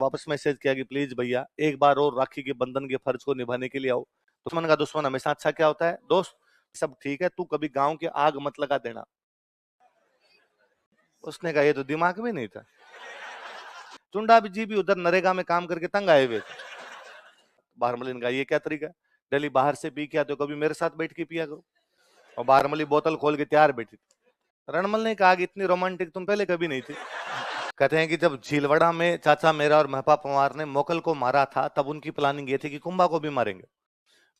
वापस मैसेज किया कि प्लीज भैया एक बार और राखी के बंधन के फर्ज को निभाने के लिए आओ। दुश्मन का दुश्मन हमेशा अच्छा क्या होता है दोस्त। सब ठीक है, तू कभी गांव की आग मत लगा देना। उसने कहा ये तो दिमाग में नहीं था। चुंडा जी भी उधर नरेगा में काम करके तंग आए हुए थे। बारमलिन का ये क्या तरीका है, डेली बाहर से पी के आते हो, कभी मेरे साथ बैठ के पिया करो। और बारमली बोतल खोल के तैयार बैठी थी। रणमल ने कहा कि इतनी रोमांटिक तुम पहले कभी नहीं थी। कहते हैं कि जब झीलवड़ा में चाचा मेरा और महपा पवार ने मोकल को मारा था, तब उनकी प्लानिंग ये थी कि कुंभा को भी मारेंगे।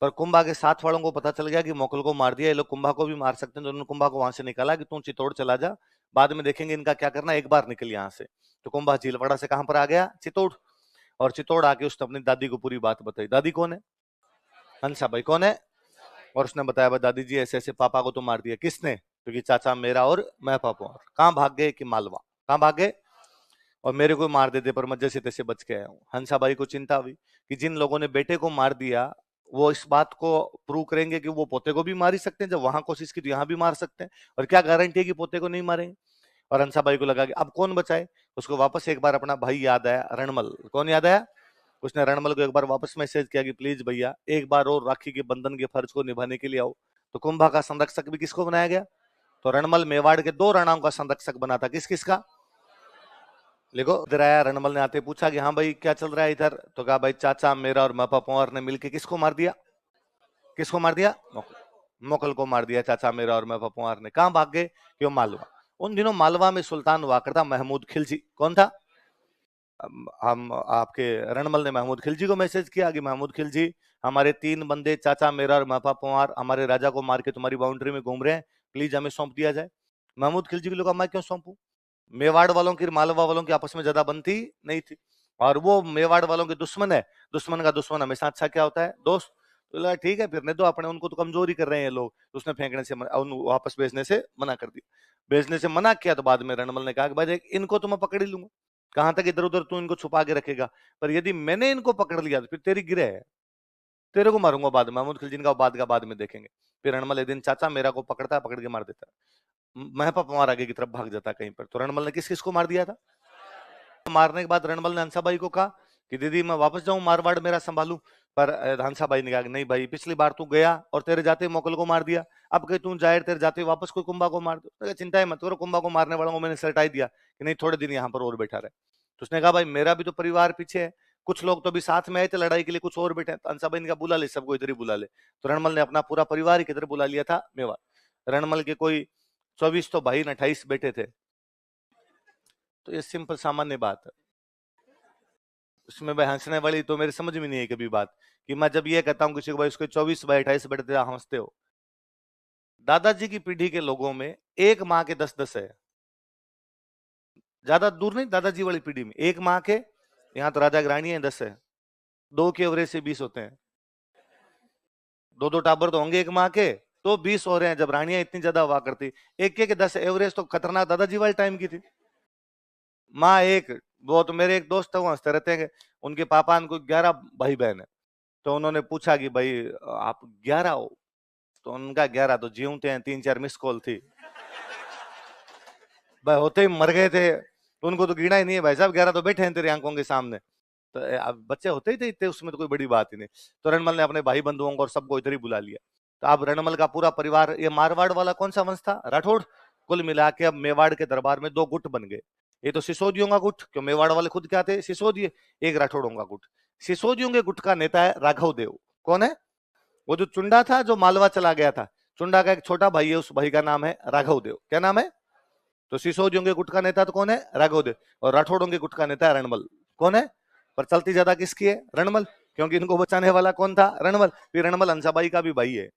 पर कुंभा के साथ वालों को पता चल गया कि मोकल को मार दिया, ये लोग कुंभा को भी मार सकते हैं, तो उन्होंने कुंभा को वहां से निकाला कि तू चित्तौड़ चला जा, बाद में देखेंगे इनका क्या करना, एक बार निकल यहाँ से। तो कुंभा झीलवड़ा से कहां पर आ गया, चित्तौड़। और चित्तौड़ आके उसने अपनी दादी को पूरी बात बताई। दादी कौन है, हंसा भाई कौन है। और उसने बताया भाई दादी जी ऐसे ऐसे पापा को तो मार दिया। किसने, क्योंकि चाचा मेरा और मैं पापा। कहाँ भाग गए, कि मालवा। कहाँ भाग गए, और मेरे को मार देते, पर मैं जैसे तैसे बच के आया हूँ। हंसाबाई को चिंता हुई कि जिन लोगों ने बेटे को मार दिया वो इस बात को प्रूव करेंगे कि वो पोते को भी मार ही सकते हैं, जब वहां कोशिश की तो यहाँ भी मार सकते हैं, और क्या गारंटी है कि पोते को नहीं मारेंगे। और हंसाबाई को लगा कि अब कौन बचाए। उसको वापस एक बार अपना भाई याद आया, रणमल। कौन याद आया, उसने रणमल को एक बार वापस मैसेज किया कि प्लीज भैया एक बार और राखी के बंधन के फर्ज को निभाने के लिए आओ। तो कुंभा का संरक्षक भी किसको बनाया गया, तो रणमल मेवाड़ के 2 राणाओं का संरक्षक बना था। किस किस का, देखो इधर आया। रणमल ने आते पूछा कि हाँ भाई क्या चल रहा है इधर, तो कहा भाई चाचा मेरा और महपा पंवर ने मिलकर किसको मार दिया, किसको मार दिया, मोकल को मार दिया चाचा मेरा और महपा पंवर ने। कहां भाग गए, क्यों, मालवा। उन दिनों मालवा में सुल्तान हुआ करता महमूद खिलजी। कौन था, हम आपके रणमल ने महमूद खिलजी को मैसेज किया कि महमूद खिलजी हमारे 3 बंदे चाचा मेरा और महपा पंवर हमारे राजा को मार के तुम्हारी बाउंड्री में घूम रहे हैं, प्लीज हमें सौंप दिया जाए। महमूद खिलजी के लोग, मैं क्यों सौंपू, मेवाड़ वालों की मालवा वालों की आपस में ज्यादा बनती नहीं थी, और वो मेवाड़ वालों के दुश्मन है। दुश्मन का दुश्मन हमेशा अच्छा क्या होता है दोस्त। तो ठीक है फिर नहीं तो अपने, उनको तो कमजोरी कर रहे हैं लोग। तो उसने फेंकने से वापस भेजने से मना कर दिया। भेजने से मना किया तो बाद में रणमल ने कहा कि भाई इनको तो मैं पकड़ ही लूंगा, कहां तक इधर उधर तू इनको छुपा के रखेगा, पर यदि मैंने इनको पकड़ लिया तो फिर तेरी गिरे है, तेरे को मारूंगा बाद में। महमूद खिलजी का बाद में देखेंगे। फिर रणमल एक दिन चाचा मेरा को पकड़ता है, पकड़ के मार देता है। महपा पंवार आगे की तरफ भाग जाता कहीं पर। तो रणमल ने किस किस को मार दिया था। मारने के बाद रणमल ने हंसाबाई को कहा कि दीदी मैं वापस जाऊं मारवाड़ मेरा संभालू। पर हंसाबाई ने कहा नहीं भाई, पिछली बार तू गया और तेरे जाते मोकल को मार दिया, अब कहीं तू जाए तेरे जाते वापस कोई कुंभा को मार दो। चिंता ही मत करो, कुंभा को मारने वालों को मैंने सटाई दिया कि नहीं थोड़े दिन यहाँ पर और बैठा रहे। तो उसने कहा भाई मेरा भी तो परिवार पीछे है, कुछ लोग तो अभी साथ में आए थे लड़ाई के लिए, कुछ और बैठे। हंसाबाई ने कहा बुला ले सबको, इधर ही बुला ले। तो रणमल ने अपना पूरा परिवार किधर बुला लिया था, मेवाड़। रणमल के कोई 24 तो भाई 28 बेटे थे। तो ये सिंपल सामान्य बात है। उसमें भाई हंसने वाली तो मेरे समझ में नहीं है कभी बात, कि मैं जब ये कहता हूं किसी को भाई उसके 24 बाई 28 बेटे थे, हंसते हो। दादाजी की पीढ़ी के लोगों में एक माँ के 10-10 है, ज्यादा दूर नहीं। दादाजी वाली पीढ़ी में एक माँ के, यहाँ तो राजा ग्राणी है 10 है, 2 के एवरेज से 20 होते हैं। 2-2 टाबर तो होंगे एक माँ के, तो 20 हो रहे हैं। जब रानियां इतनी ज्यादा हुआ करती, एक के 10 एवरेज तो खतरनाक दादाजी वाले टाइम की थी। माँ एक, वो तो मेरे एक दोस्त है वो हंसते रहते हैं, उनके पापा उनको 11 भाई बहन है। तो उन्होंने पूछा कि भाई आप 11 हो, तो उनका 11 तो जीवते हैं, 3-4 मिस कॉल थी भाई, होते ही मर गए थे। तो उनको तो गिना ही नहीं है भाई साहब, 11 तो बैठे हैं तेरी आंखों के सामने। तो अब बच्चे होते ही थे इतने, उसमें तो कोई बड़ी बात ही नहीं। तो रणमल ने अपने भाई बंधुओं को और सबको इधर ही बुला लिया। तो अब रणमल का पूरा परिवार, ये मारवाड़ वाला कौन सा वंश था, राठौड़। कुल मिला के अब मेवाड़ के दरबार में 2 गुट बन गए। ये तो सिसोदियों का गुट, क्यों मेवाड़ वाले खुद क्या थे, सिसोदिये। एक राठौड़ों का गुट। सिसोदियों के गुट का नेता है राघव देव। कौन है, वो जो चुंडा था जो मालवा चला गया था, चुंडा का एक छोटा भाई है, उस भाई का नाम है राघव देव। क्या नाम है, तो सिसोदियों के गुट का नेता तो कौन है, राघव देव। और राठौड़ों के गुट का नेता है रणमल। कौन है, पर चलती ज्यादा किसकी है, रणमल, क्योंकि इनको बचाने वाला कौन था, रणमल। फिर रणमल हंसाबाई का भी भाई है,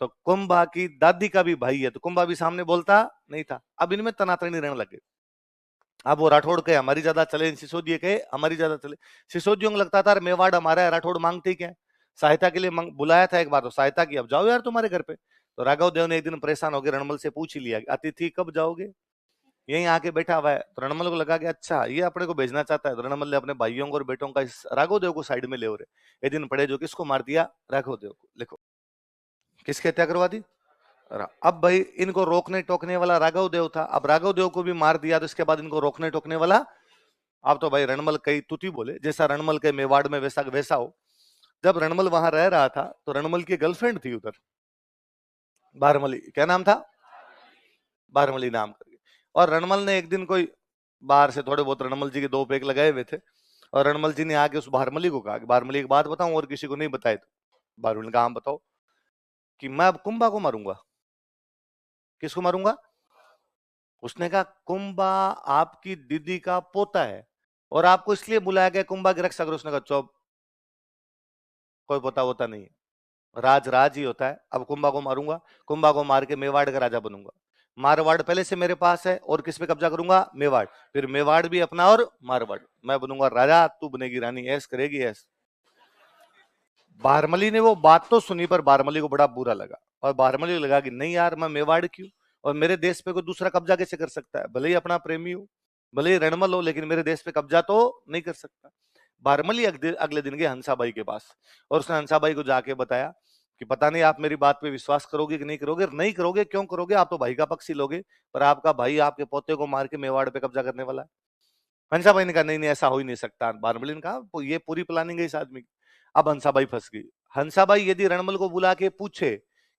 तो कुंभा की दादी का भी भाई है, तो कुंभा भी सामने बोलता नहीं था। अब इनमें तनातनी रहने लगे। अब वो राठौड़ के हमारी ज्यादा चले, सिसोदिये के हमारी ज्यादा चले। सिसोदियों को लगता था मेवाड़ हमारा है, राठौड़ मांगते क्या है। सहायता के लिए बुलाया था एक बार, तो सहायता की, अब जाओ यार तुम्हारे घर पे। तो राघव देव ने एक दिन परेशान हो गए, रणमल से पूछ ही लिया अतिथि कब जाओगे, यहीं आके बैठा हुआ है। तो रणमल को लगा कि अच्छा ये अपने को भेजना चाहता है। तो रणमल ने अपने भाइयों को और बेटों का इस राघव देव को साइड में ले रहे। ये दिन पड़े जो किसको मार दिया, राघव देव को। लिखो किसके हत्या करवा दी। अब भाई इनको रोकने टोकने वाला राघव देव था, अब राघव देव को भी मार दिया, तो इसके बाद इनको रोकने टोकने वाला आप तो भाई रणमल कई तुती बोले, जैसा रणमल के मेवाड़ में वैसा वैसा हो। जब रणमल वहां रह रहा था तो रणमल की गर्लफ्रेंड थी उधर, बारमली, क्या नाम था, बारमली नाम करके। और रणमल ने एक दिन कोई बाहर से थोड़े बहुत रणमल जी के दो पेक लगाए हुए थे, और रणमल जी ने आके उस बारमली को कहा कि बारमली एक बात बताऊं और किसी को नहीं बताए तो। बारमली ने कहा, "हाँ, बताओ।" कि मैं अब कुंभा को मारूंगा। किसको मारूंगा? उसने कहा, कुंभा आपकी दीदी का पोता है और आपको इसलिए बुलाया गया कुंभा की रक्षा करो। उसने कहा, चुप, कोई पोता होता नहीं है, राज राज ही होता है। अब कुंभा को मारूंगा, कुंभा को मार के मेवाड़ का राजा बनूंगा। मारवाड़ पहले से मेरे पास है, और किस पे कब्जा करूंगा? मेवाड़। फिर मेवाड़ भी अपना और मारवाड़, मैं बनूंगा राजा, तू बनेगी रानी, ऐस करेगी ऐस। बारमली ने वो बात तो सुनी, पर बारमली को बड़ा बुरा लगा, और बारमली को लगा कि नहीं यार, मैं मेवाड़ क्यों, और मेरे देश पे कोई दूसरा कब्जा कैसे कर सकता है? भले ही अपना प्रेमी हो, भले ही रणमल हो, लेकिन मेरे देश पे कब्जा तो नहीं कर सकता। बारमली अगले दिन गए हंसाबाई के पास, और उसने हंसाबाई को जाके बताया कि पता नहीं आप मेरी बात पे विश्वास करोगे कि नहीं करोगे। नहीं करोगे, क्यों करोगे, आप तो भाई का पक्ष ही लोगे, पर आपका भाई आपके पोते को मार के मेवाड़ पे कब्जा करने वाला है। हंसाबाई ने कहा, नहीं नहीं, ऐसा हो ही नहीं सकता। बारमली ने कहा, ये पूरी प्लानिंग है इस आदमी की। अब हंसाबाई फंस गई। हंसाबाई यदि रणमल को बुला के पूछे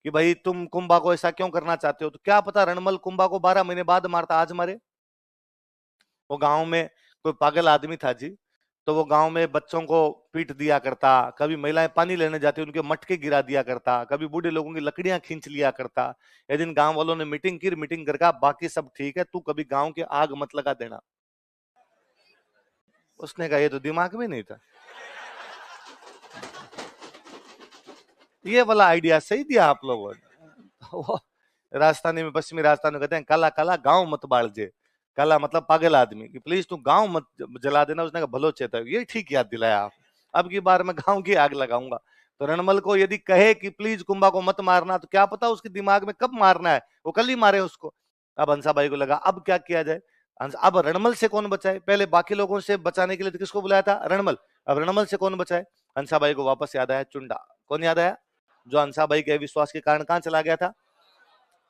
कि भाई तुम कुंभा को ऐसा क्यों करना चाहते हो, तो क्या पता रणमल कुंभा को 12 महीने बाद मारता, आज मारे। वो गांव में कोई पागल आदमी था जी, तो वो गांव में बच्चों को पीट दिया करता, कभी महिलाएं पानी लेने जाती उनके मटके गिरा दिया करता, कभी बूढ़े लोगों की लकड़ियां खींच लिया करता। एक दिन गांव वालों ने मीटिंग की, मीटिंग करके, बाकी सब ठीक है, तू कभी गांव के आग मत लगा देना। उसने कहा, ये तो दिमाग में नहीं था, ये वाला आइडिया सही दिया आप लोगों ने। वो राजस्थानी में, पश्चिमी राजस्थान में कहते हैं, काला काला गांव मत बाढ़जे। काला मतलब पागल आदमी, कि प्लीज तू गांव मत जला देना। उसने कहा, भलो चेता, ये ठीक याद दिलाया आप, अब की बार मैं गांव की आग लगाऊंगा। तो रणमल को यदि कहे कि प्लीज कुंभा को मत मारना, तो क्या पता उसके दिमाग में कब मारना है, वो कल ही मारे उसको। अब हंसाबाई को लगा, अब क्या किया जाए। अब रणमल से कौन बचाए? पहले बाकी लोगों से बचाने के लिए तो किसको बुलाया था? रणमल। अब रणमल से कौन बचाए? हंसाबाई को वापस याद आया चुंडा। कौन याद आया? जो हंसाबाई के विश्वास के कारण कहां चला गया था,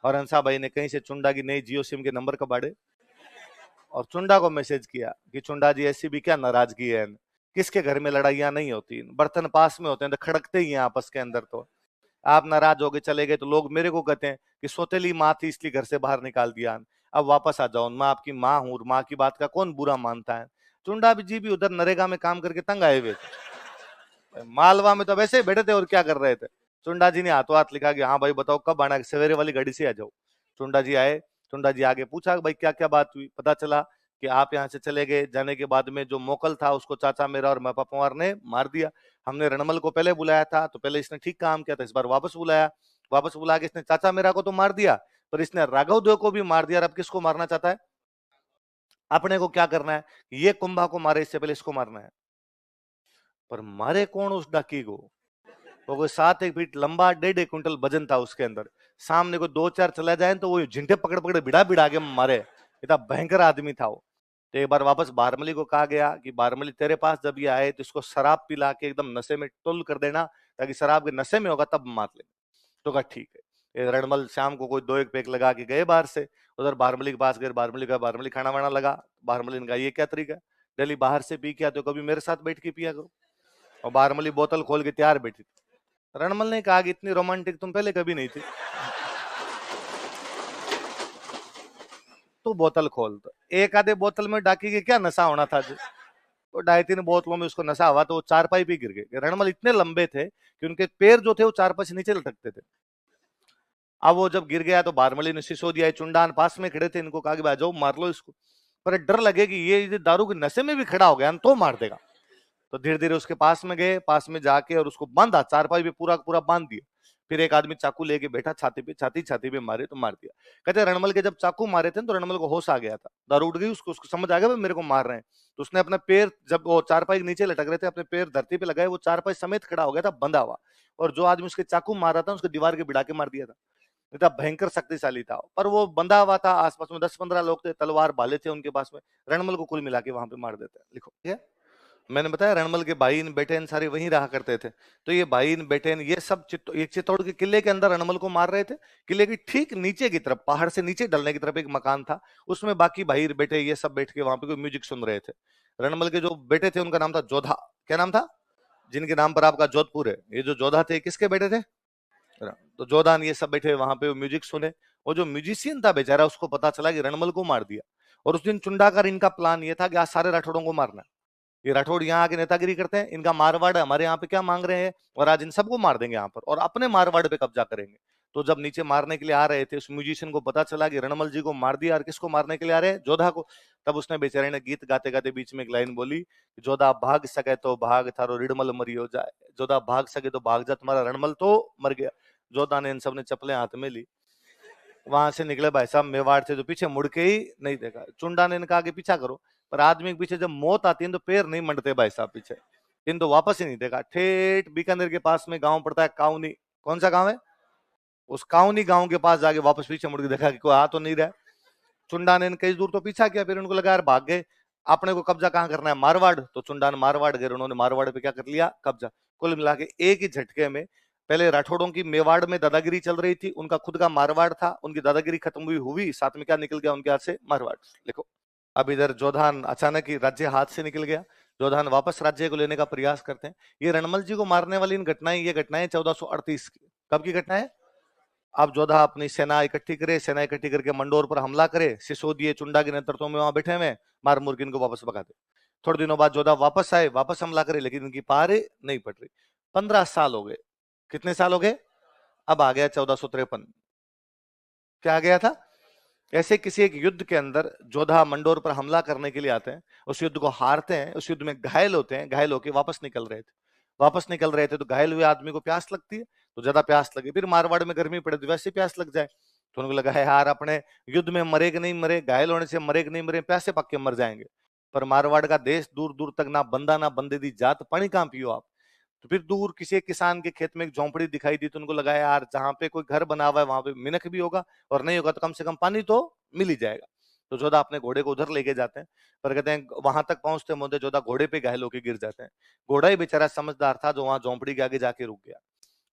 और हंसाबाई ने कहीं से चुंडा की नई जियो सिम के नंबर कबाड़े, और चुंडा को मैसेज किया कि चुंडा जी, ऐसी भी क्या नाराजगी है, किसके घर में लड़ाइयां नहीं होती, बर्तन पास में होते हैं तो खड़कते ही हैं आपस के अंदर। तो आप नाराज हो गए चले गए, तो लोग मेरे को कहते हैं कि सोतेली माँ थी इसलिए घर से बाहर निकाल दिया, अब वापस आ जाओ, मैं आपकी माँ हूं, माँ की बात का कौन बुरा मानता है। चुंडा जी भी उधर नरेगा में काम करके तंग आए हुए थे, मालवा में तो वैसे ही बैठे थे, और क्या कर रहे थे। चुंडा जी ने हाथों हाथ लिखा कि हाँ भाई बताओ कब आना है, सवेरे वाली गाड़ी से आ जाओ। चुंडा जी आए। चुंडा जी आगे पूछा, भाई क्या क्या बात हुई। पता चला कि आप यहाँ से चले गए, जाने के बाद में जो मोकल था उसको चाचा मेरा और मापा पवार ने मार दिया। हमने रणमल को पहले बुलाया था, तो पहले इसने ठीक काम किया था, इस बार वापस बुलाया, वापस बुला के इसने चाचा मेरा को तो मार दिया, पर इसने राघव देव को भी मार दिया। अब किसको मारना चाहता है? अपने को क्या करना है, ये कुंभा को मारे, इससे पहले इसको मारना है। पर मारे कौन उस डाकी को? वो कोई 7 एक फीट लंबा, 1.5 क्विंटल वजन था उसके अंदर। सामने को 2 4 चला जाए तो वो झिंटे पकड़ पकड़ बिड़ा बिड़ा के मारे, इतना भयंकर आदमी था वो। तो एक बार वापस बारमली को कहा गया कि बारमली तेरे पास जब ये आए तो इसको शराब पिला के एकदम नशे में टुल कर देना, ताकि शराब के नशे में होगा तब मार ले। तो कहा ठीक है। ये रणमल शाम को कोई 2 1 पैक लगा के गए बाहर से, उधर बारमली के पास गए। बारमली का बारमली खाना वाना लगा। बारमली ने कहा, ये क्या तरीका है, डेली बाहर से पी के आते हो, कभी मेरे साथ बैठ के पिया करो। और बारमली बोतल खोल के तैयार बैठी थी। रणमल ने कहा कि इतनी रोमांटिक तुम पहले कभी नहीं थी, तो बोतल खोल। तो एक आधे बोतल में डाकी के क्या नशा होना था जी। तो 2.5 3 बोतलों में उसको नशा हुआ, तो वो चारपाई पे गिर गए। रणमल इतने लंबे थे कि उनके पैर जो थे वो चारपाई से नीचे लटकते थे। अब वो जब गिर गया तो बारमली ने सिसो दिया। चुंडान पास में खड़े थे, इनको कहा कि जाओ मार लो इसको, पर डर लगे कि ये दारू के नशे में भी खड़ा हो गया तो मार देगा। तो धीरे धीरे उसके पास में गए, पास में जाके और उसको बांधा, चारपाई पे पूरा पूरा बांध दिया। फिर एक आदमी चाकू लेके बैठा, छाती पे छाती पे मारे तो मार दिया। कहते रणमल के जब चाकू मारे थे तो रणमल को होश आ गया था, दारू उठ गई उसको, उसको समझ आ गया मेरे को मार रहे हैं। तो उसने अपना पैर, जब वो चारपाई के नीचे लटक रहे थे, अपने पैर धरती पे लगाए, वो चारपाई समेत खड़ा हो गया था बंधा हुआ, और जो आदमी उसके चाकू मार रहा था उसको दीवार के बिड़ा के मार दिया था। इतना भयंकर शक्तिशाली था, पर वो बंधा हुआ था। आसपास में 10 15 लोग थे, तलवार भाले थे उनके पास में। रणमल को कुल मिला के वहां पे मार देते हैं। लिखो, ठीक है। मैंने बताया रणमल के भाई बेटेन सारे वहीं रहा करते थे। तो ये भाई बेटेन ये सब एक चित्तौड़ के किले के अंदर रणमल को मार रहे थे। किले की ठीक नीचे की तरफ, पहाड़ से नीचे ढलने की तरफ एक मकान था, उसमें बाकी भाई बेटे ये सब बैठ के वहां पे कोई म्यूजिक सुन रहे थे। रणमल के जो बेटे थे उनका नाम था जोधा। क्या नाम था? जिनके नाम पर आपका जोधपुर है। ये जो जोधा थे किसके बेटे थे? तो जोधा ने ये सब बैठे वहां पे म्यूजिक सुने। वो जो म्यूजिशियन था बेचारा, उसको पता चला कि रणमल को मार दिया। और उस दिन चुंडाकर इनका प्लान ये था कि आज सारे राठौड़ों को मारना। ये राठौड़ यहाँ आके नेतागिरी करते हैं, इनका मारवाड़ हमारे यहाँ पे क्या मांग रहे हैं, और आज इन सबको मार देंगे यहाँ पर और अपने मारवाड़ पे कब्जा करेंगे। तो जब नीचे मारने के लिए आ रहे थे, उस म्यूजिशियन को पता चला कि रणमल जी को मार दिया, और किसको मारने के लिए आ रहे हैं? जोधा को। तब उसने बेचारे ने गीत गाते गाते बीच में एक लाइन बोली, जोधा भाग सके तो भाग, थारो रिडमल मरी हो जाए। जोधा भाग सके तो भाग जा, तुम्हारा रणमल तो मर गया। जोधा ने इन सब ने चप्पलें हाथ में ली, वहां से निकले भाई साहब मेवाड़ से, तो पीछे मुड़ के ही नहीं देखा। चुंडा ने इनका आगे पीछा करो, पर आदमी के पीछे जब मौत आती है तो पैर नहीं मंडते भाई साहब पीछे। इन तो वापस ही नहीं देखा। ठेठ बीकानेर के पास में गांव पड़ता है काउनी। कौन सा गांव है? उस काउनी गांव के पास जाके वापस पीछे मुड़ के देखा कि कोई आ तो नहीं रहा। चुंडा ने कई दूर तो पीछा किया, फिर उनको लगा यार भाग गए, अपने को कब्जा कहां करना है? मारवाड़। तो चुंडा ने मारवाड़ गए, उन्होंने मारवाड़ पे क्या कर लिया? कब्जा। कुल मिला के एक ही झटके में, पहले राठौड़ों की मेवाड़ में दादागिरी चल रही थी, उनका खुद का मारवाड़ था, उनकी दादागिरी खत्म हुई, साथ में क्या निकल गया उनके हाथ से? मारवाड़। लिखो। अब इधर जोधान अचानक ही राज्य हाथ से निकल गया। जोधान वापस राज्य को लेने का प्रयास करते हैं। ये रणमल जी को मारने वाली इन घटनाएं, ये घटनाएं 1438 की। कब की घटना है? अब जोधा अपनी सेना इकट्ठी करे, सेना इकट्ठी करके मंडोर पर हमला करे। सिसोदिए चुंडा के नेतृत्व में वहां बैठे हुए, मार मुर्ग इनको वापस भगा दे। थोड़े दिनों बाद जोधा वापस आए, वापस हमला करे, लेकिन इनकी पार नहीं पड़ रही। 15 साल हो गए। कितने साल हो गए? अब आ गया 1453। क्या आ गया था? ऐसे किसी एक युद्ध के अंदर जोधा मंडोर पर हमला करने के लिए आते हैं, उस युद्ध को हारते हैं, उस युद्ध में घायल होते हैं, घायल होकर वापस निकल रहे थे। वापस निकल रहे थे तो घायल हुए आदमी को प्यास लगती है, तो ज्यादा प्यास लगी, फिर मारवाड़ में गर्मी पड़े तो वैसे प्यास लग जाए। तो उनको लगा है यार अपने युद्ध में मरे कि नहीं मरे, घायल होने से मरे कि नहीं मरे, प्यासे पक्के मर जाएंगे। पर मारवाड़ का देश दूर दूर तक ना बंदा ना बंदे दी जात, पानी कहां पियो आप। तो फिर दूर किसी एक किसान के खेत में एक झोंपड़ी दिखाई दी, तो उनको लगा यार जहां पे कोई घर बना हुआ है वहां पे मिनख भी होगा, और नहीं होगा तो कम से कम पानी तो मिल ही जाएगा। तो जोधा अपने घोड़े को उधर लेके जाते हैं, पर कहते हैं वहां तक पहुंचते मोदे जोधा घोड़े पे घायल होकर गिर जाते हैं। घोड़ा ही बेचारा समझदार था जो वहां झोंपड़ी के आगे जाके रुक गया।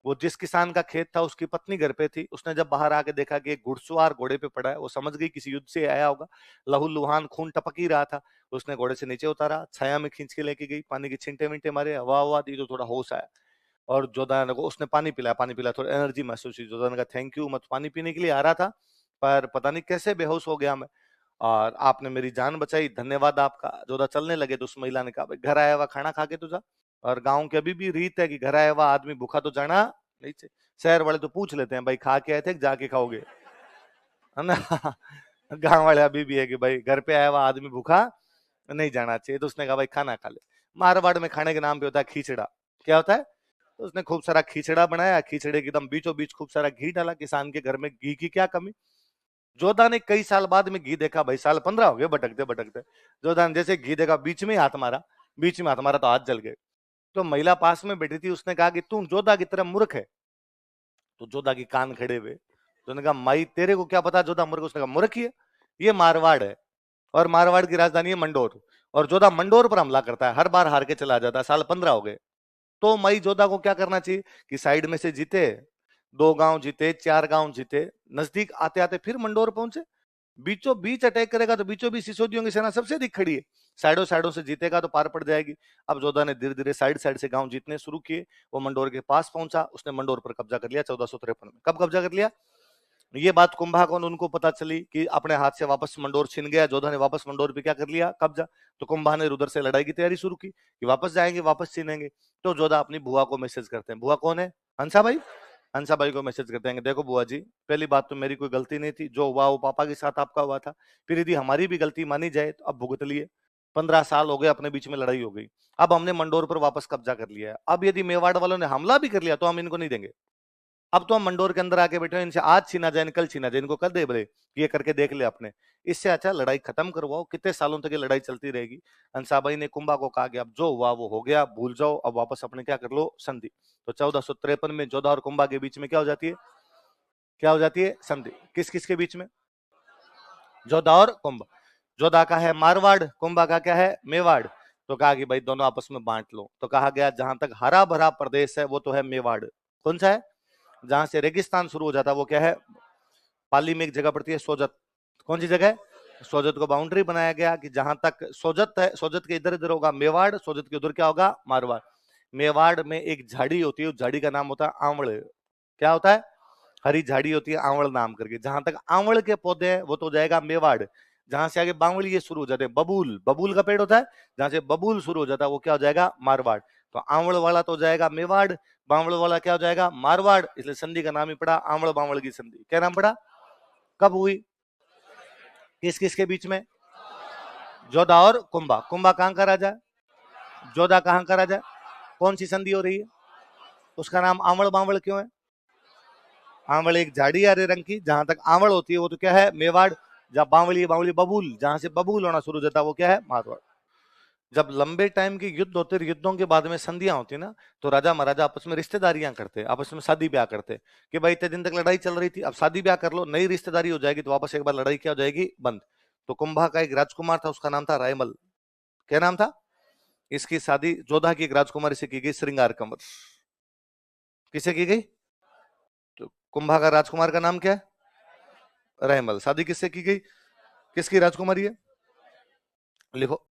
वो जिस किसान का खेत था उसकी पत्नी घर पे थी, उसने जब बाहर आके देखा कि एक घुड़सवार घोड़े पे पड़ा है, वो समझ गई किसी युद्ध से आया होगा, लहू लुहान खून टपक ही रहा था। उसने घोड़े से नीचे उतारा, छाया में खींच के लेके गई, पानी के छिंटे मिंटे मारे, हवा हवा दी तो थोड़ा होश आया। और जोधान को उसने पानी पिलाया, पानी पिलाया, थोड़ी एनर्जी महसूस हुई। जोधान का थैंक यू, मैं तो पानी पीने के लिए आ रहा था, पर पता नहीं कैसे बेहोश हो गया मैं, और आपने मेरी जान बचाई, धन्यवाद आपका। जोधा चलने लगे तो उस महिला ने कहा भाई घर आया हुआ खाना खा के तुझा। और गांव की अभी भी रीत है कि घर आया हुआ आदमी भूखा तो जाना नहीं चाहिए। शहर वाले तो पूछ लेते हैं भाई खा के आए थे जाके खाओगे, है ना। गांव वाले अभी भी है कि भाई घर पे आया हुआ आदमी भूखा नहीं जाना चाहिए। तो उसने कहा भाई खाना खा ले। मारवाड़ में खाने के नाम पे होता है खींचड़ा। क्या होता है? तो उसने खूब सारा खींचड़ा बनाया, खींचड़े के एकदम बीचों बीच खूब सारा घी डाला। किसान के घर में घी की क्या कमी। जोधा ने कई साल बाद में घी देखा, भाई साल 15 हो गए भटकते भटकते। जोधा ने जैसे घी देखा, बीच में हाथ मारा, बीच में हाथ मारा तो हाथ जल गए। तो महिला पास में बैठी थी, उसने कहा कि तू जोधा की तरह मूर्ख है। तो जोधा की कान खड़े हुए, तो उन्होंने कहा माई तेरे को क्या पता जोधा मूर्ख? उसने कहा मूर्ख ही है, ये मारवाड़ है, और मारवाड़ की राजधानी है मंडोर, और जोधा मंडोर पर हमला करता है, हर बार हार के चला जाता है, साल 15 हो गए। तो मई जोधा को क्या करना चाहिए कि साइड में से जीते, 2 गांव जीते, 4 गांव जीते, नजदीक आते आते फिर मंडोर पहुंचे। बीचों बीच अटैक करेगा तो बीचों बीच सिसोदियों की सेना सबसे अधिक खड़ी है, साइडों साइडों से जीतेगा तो पार पड़ जाएगी। अब जोधा ने धीरे धीरे साइड साइड से गांव जीतने शुरू किए। वो मंडोर के पास पहुंचा, उसने मंडोर पर कब्जा कर लिया 1453 में। कब कब्जा कर लिया? ये बात कुंभकर्ण उनको पता चली कि अपने हाथ से वापस मंडोर छिन गया, जोधा ने वापस मंडोर पे क्या कर लिया? कब्जा। तो कुंभा ने उधर से लड़ाई की तैयारी शुरू की कि वापस जाएंगे, वापस छीनेंगे। तो जोधा अपनी बुआ को मैसेज करते हैं। बुआ कौन है? हंसा भाई। हंसा भाई को मैसेज करते हैं, देखो बुआ जी, पहली बात तो मेरी कोई गलती नहीं थी, जो हुआ वो पापा के साथ आपका हुआ था। फिर यदि हमारी भी गलती मानी जाए तो अब भुगत लिए। 15 साल हो गए, अपने बीच में लड़ाई हो गई, अब हमने मंडोर पर वापस कब्जा कर लिया है। अब यदि मेवाड़ वालों ने हमला भी कर लिया तो हम इनको नहीं देंगे। अब तो हम मंडोर के अंदर आके बैठे हैं, इनसे आज छीना जाए कल छीना जाए, इनको कर दे बोले, ये करके देख ले अपने। इससे अच्छा लड़ाई खत्म करवाओ, कितने सालों तक ये लड़ाई चलती रहेगी। हंसाबाई ने कुंभा को कहा कि अब जो हुआ वो हो गया, भूल जाओ, अब वापस अपने क्या कर लो? संधि। तो 1453 में जोधा और कुंभा के बीच में क्या हो जाती है? क्या हो जाती है? संधि। किस किस के बीच में? जोधा और कुंभा। जोधा का है मारवाड़, कुंभा का क्या है? मेवाड़। तो कहा कि भाई दोनों आपस में बांट लो। तो कहा गया जहां तक हरा भरा प्रदेश है वो तो है मेवाड़। कौन सा है? जहां से रेगिस्तान शुरू हो जाता है वो क्या है? पाली में एक जगह पड़ती है सोजत। कौन सी जगह है? सोजत को बाउंड्री बनाया गया कि जहां तक सोजत है, सोजत के इधर इधर होगा मेवाड़, सोजत के उधर क्या होगा मारवाड़। मेवाड़ में एक झाड़ी होती है, उस झाड़ी का नाम होता है आंवड़। क्या होता है? हरी झाड़ी होती है आंवड़ नाम करके। जहां तक आंवड़ के पौधे हैं वो तो हो जाएगा मेवाड़। जहां से आगे बावली ये शुरू हो जाते हैं, बबूल, बबूल का पेड़ होता है, जहां से बबूल शुरू हो जाता है वो क्या हो जाएगा मारवाड़। तो आंवड़ वाला तो हो जाएगा मेवाड़, बावड़ वाला क्या हो जाएगा मारवाड़, इसलिए संधि का नाम ही पड़ा आंवड़ बावड़ की संधि। क्या नाम पड़ा? कब हुई? किस किस के बीच में? जोधा और कुंभा। कुंभा कहां का राजा? जोधा कहां का राजा? कौन सी संधि हो रही है? उसका नाम आंवड़ बावड़ क्यों है? आंवड़ एक झाड़ी हरे रंग की, जहां तक आंवड़ होती है वो तो क्या है मेवाड़। जब बावली बावली बबूल, जहां से बबूल होना शुरू हो जाता है वो क्या है मारवाड़। जब लंबे टाइम के युद्ध होते, युद्धों के बाद में संधियां होती ना, तो राजा महाराजा आपस में रिश्तेदारियां करते, आपस में शादी ब्याह करते कि भाई इतने दिन तक लड़ाई चल रही थी, अब शादी ब्याह कर लो, नई रिश्तेदारी हो जाएगी, तो वापस एक बार लड़ाई क्या हो जाएगी बंद। तो कुंभा का एक राजकुमार था, उसका नाम था रायमल। क्या नाम था? इसकी शादी जोधा की एक राजकुमारी से की गई, श्रृंगार कंवर। किसे की गई? तो कुंभा का राजकुमार का नाम क्या है? रायमल। शादी किससे की गई? किसकी राजकुमारी है? लिखो।